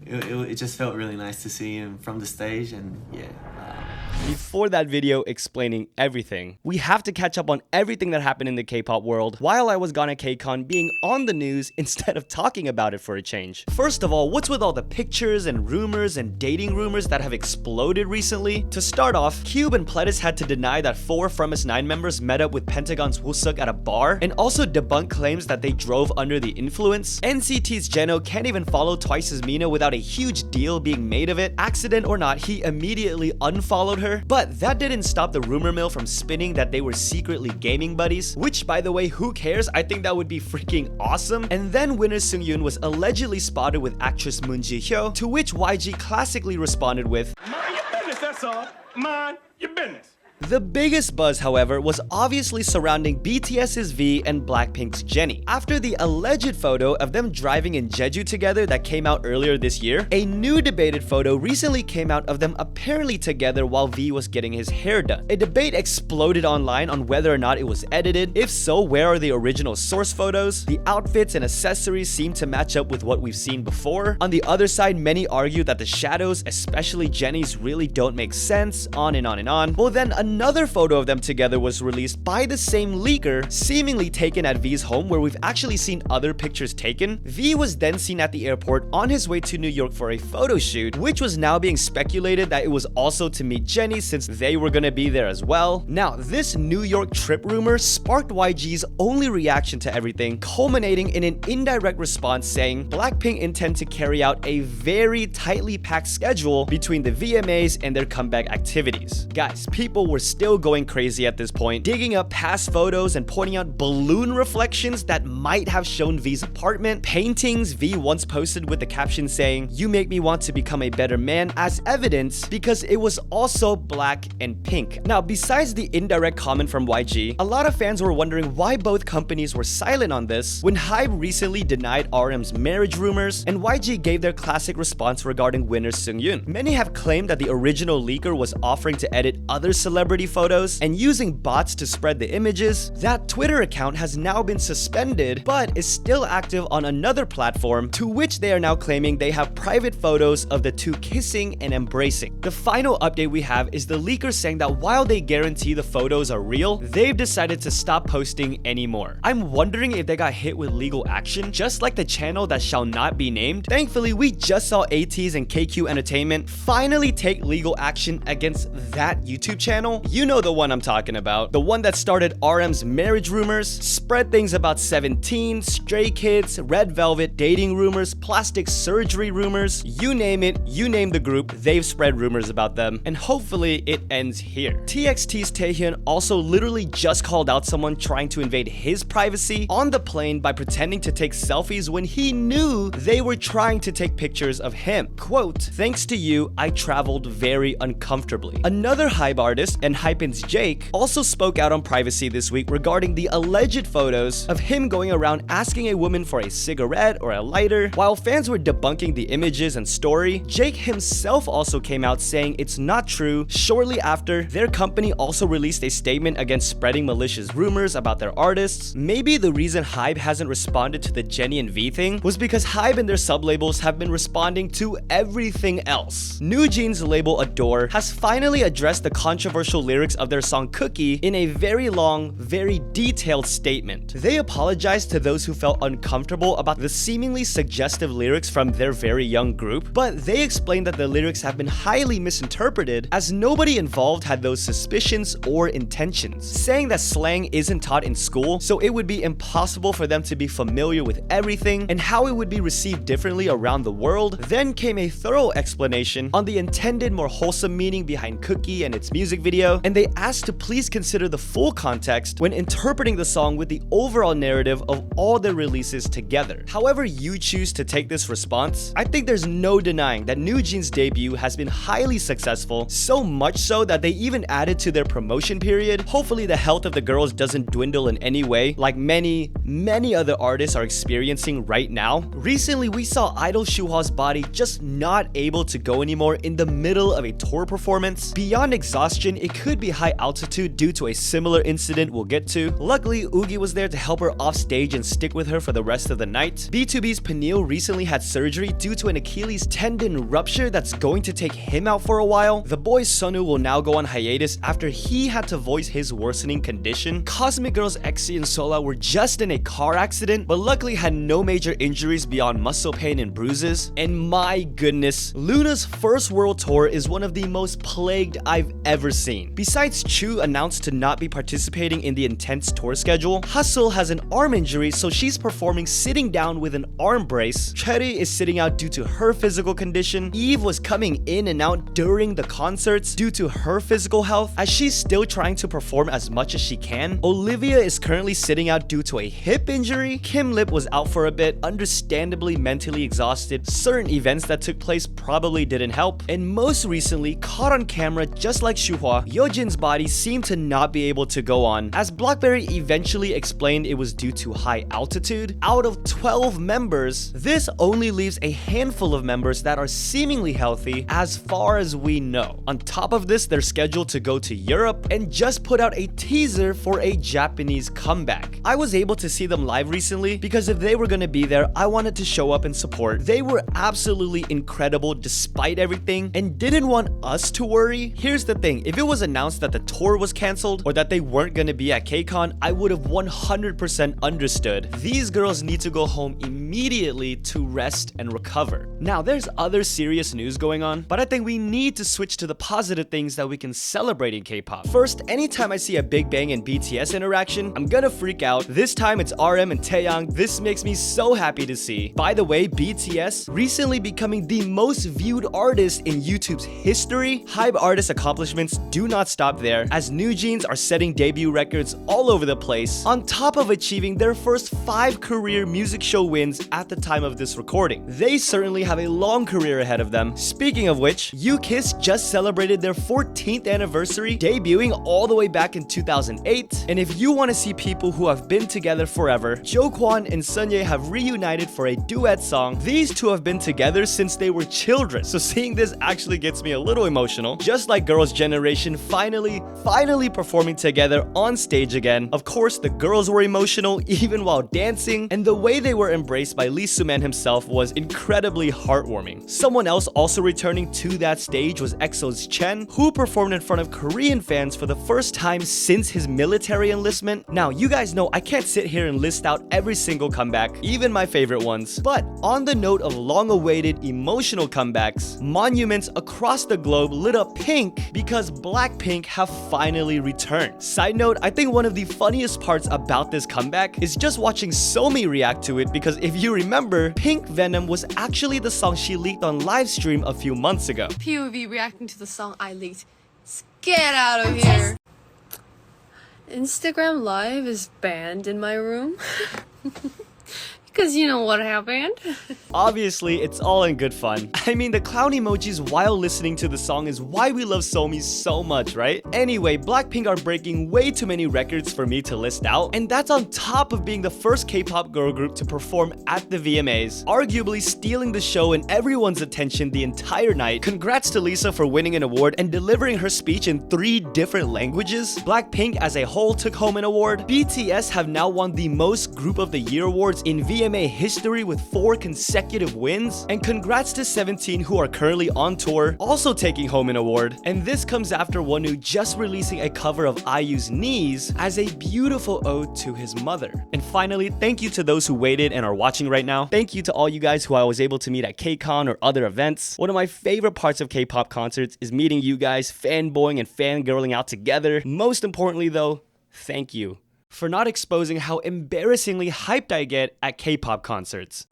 it just felt really nice to see him from the stage, and yeah. Before that video explaining everything, we have to catch up on everything that happened in the K-pop world while I was gone at KCON being on the news instead of talking about it for a change. First of all, what's with all the pictures and rumors and dating rumors that have exploded recently? To start off, Cube and Pledis had to deny that 4 from S9 members met up with Pentagon's Woosuk at a bar, and also debunk claims that they drove under the influence. NCT's JENO can't even follow Twice's MINA without a huge deal being made of it. Accident or not, he immediately unfollowed her. But that didn't stop the rumor mill from spinning that they were secretly gaming buddies, which, by the way, who cares? I think that would be freaking awesome. And then winner SEUNG was allegedly spotted with actress Moon Ji-hyo, to which YG classically responded with, "Mind your business, that's all. Mind your business." The biggest buzz, however, was obviously surrounding BTS's V and BLACKPINK's Jennie. After the alleged photo of them driving in Jeju together that came out earlier this year, a new debated photo recently came out of them apparently together while V was getting his hair done. A debate exploded online on whether or not it was edited. If so, where are the original source photos? The outfits and accessories seem to match up with what we've seen before. On the other side, many argue that the shadows, especially Jennie's, really don't make sense, on and on and on. Well, then another photo of them together was released by the same leaker, seemingly taken at V's home, where we've actually seen other pictures taken. V was then seen at the airport on his way to New York for a photo shoot, which was now being speculated that it was also to meet Jennie since they were gonna be there as well. Now, this New York trip rumor sparked YG's only reaction to everything, culminating in an indirect response saying BLACKPINK intend to carry out a very tightly packed schedule between the VMAs and their comeback activities. Guys, people were still going crazy at this point, digging up past photos and pointing out balloon reflections that might have shown V's apartment, paintings V once posted with the caption saying, "You make me want to become a better man," as evidence because it was also black and pink. Now, besides the indirect comment from YG, a lot of fans were wondering why both companies were silent on this when HYBE recently denied RM's marriage rumors and YG gave their classic response regarding winner SEUNG. Many have claimed that the original leaker was offering to edit other celebrity photos and using bots to spread the images. That Twitter account has now been suspended but is still active on another platform, to which they are now claiming they have private photos of the two kissing and embracing. The final update we have is the leaker saying that while they guarantee the photos are real, they've decided to stop posting anymore. I'm wondering if they got hit with legal action, just like the channel that shall not be named. Thankfully, we just saw ATEEZ and KQ Entertainment finally take legal action against that YouTube channel. You know the one I'm talking about. The one that started RM's marriage rumors, spread things about 17, Stray Kids, Red Velvet, dating rumors, plastic surgery rumors, you name it, you name the group, they've spread rumors about them, and hopefully it ends here. TXT's TAEHYUN also literally just called out someone trying to invade his privacy on the plane by pretending to take selfies when he knew they were trying to take pictures of him. Quote, "Thanks to you, I traveled very uncomfortably." Another HYBE artist, ENHYPEN's Jake, also spoke out on privacy this week regarding the alleged photos of him going around asking a woman for a cigarette or a lighter. While fans were debunking the images and story, Jake himself also came out saying it's not true. Shortly after, their company also released a statement against spreading malicious rumors about their artists. Maybe the reason HYBE hasn't responded to the Jennie and V thing was because HYBE and their sublabels have been responding to everything else. NEWJEANS label ADOR has finally addressed the controversial lyrics of their song Cookie in a very long, very detailed statement. They apologized to those who felt uncomfortable about the seemingly suggestive lyrics from their very young group, but they explained that the lyrics have been highly misinterpreted as nobody involved had those suspicions or intentions, saying that slang isn't taught in school, so it would be impossible for them to be familiar with everything and how it would be received differently around the world. Then came a thorough explanation on the intended more wholesome meaning behind Cookie and its music video, and they asked to please consider the full context when interpreting the song with the overall narrative of all their releases together. However you choose to take this response, I think there's no denying that NEWJEANS' debut has been highly successful, so much so that they even added to their promotion period. Hopefully the health of the girls doesn't dwindle in any way like many other artists are experiencing right now. Recently we saw idol SHUHUA's body just not able to go anymore in the middle of a tour performance. Beyond exhaustion, it it could be high altitude due to a similar incident we'll get to. Luckily, Oogie was there to help her off stage and stick with her for the rest of the night. B2B's PENIEL recently had surgery due to an Achilles tendon rupture that's going to take him out for a while. The boys SUNOO will now go on hiatus after he had to voice his worsening condition. Cosmic Girls EXE and Sola were just in a car accident, but luckily had no major injuries beyond muscle pain and bruises. And my goodness, LOONA's first world tour is one of the most plagued I've ever seen. Besides Chu announced to not be participating in the intense tour schedule, Hustle has an arm injury, so she's performing sitting down with an arm brace. Cherry is sitting out due to her physical condition. Eve was coming in and out during the concerts due to her physical health, as she's still trying to perform as much as she can. Olivia is currently sitting out due to a hip injury. Kim Lip was out for a bit, understandably mentally exhausted. Certain events that took place probably didn't help. And most recently, caught on camera just like SHUHUA, Yeojin's body seemed to not be able to go on. As Blackberry eventually explained, it was due to high altitude. Out of 12 members, this only leaves a handful of members that are seemingly healthy as far as we know. On top of this, they're scheduled to go to Europe and just put out a teaser for a Japanese comeback. I was able to see them live recently because if they were gonna be there, I wanted to show up and support. They were absolutely incredible despite everything and didn't want us to worry. Here's the thing, if it was announced that the tour was cancelled or that they weren't gonna be at KCON, I would have 100% understood. These girls need to go home immediately to rest and recover. Now, there's other serious news going on, but I think we need to switch to the positive things that we can celebrate in K-pop. First, anytime I see a Big Bang and BTS interaction, I'm gonna freak out. This time it's RM and Taeyang. This makes me so happy to see. By the way, BTS recently becoming the most viewed artist in YouTube's history. HYBE artist accomplishments do not stop there, as NEWJEANS are setting debut records all over the place, on top of achieving their first 5 career music show wins at the time of this recording. They certainly have a long career ahead of them. Speaking of which, UKISS just celebrated their 14th anniversary, debuting all the way back in 2008. And if you want to see people who have been together forever, Jokwon and Sunye have reunited for a duet song. These two have been together since they were children, so seeing this actually gets me a little emotional. Just like Girls' Generation finally performing together on stage again. Of course, the girls were emotional even while dancing, and the way they were embraced by Lee Soo-man himself was incredibly heartwarming. Someone else also returning to that stage was EXO's Chen, who performed in front of Korean fans for the first time since his military enlistment. Now, you guys know I can't sit here and list out every single comeback, even my favorite ones. But on the note of long-awaited emotional comebacks, monuments across the globe lit up pink because BLACKPINK have finally returned. Side note, I think one of the funniest parts about this comeback is just watching Somi react to it, because if you remember, Pink Venom was actually the song she leaked on livestream a few months ago. POV reacting to the song I leaked. Get out of here. Instagram Live is banned in my room. Because you know what happened. Obviously, it's all in good fun. I mean, the clown emojis while listening to the song is why we love Somi so much, right? Anyway, BLACKPINK are breaking way too many records for me to list out, and that's on top of being the first K-pop girl group to perform at the VMAs, arguably stealing the show and everyone's attention the entire night. Congrats to Lisa for winning an award and delivering her speech in 3 different languages. BLACKPINK as a whole took home an award. BTS have now won the most Group of the Year awards in VMA history with 4 consecutive wins. And congrats to 17, who are currently on tour, also taking home an award. And this comes after Wonwoo just releasing a cover of IU's Knees as a beautiful ode to his mother. And finally, thank you to those who waited and are watching right now. Thank you to all you guys who I was able to meet at KCON or other events. One of my favorite parts of K-pop concerts is meeting you guys, fanboying and fangirling out together. Most importantly though, thank you for not exposing how embarrassingly hyped I get at K-pop concerts.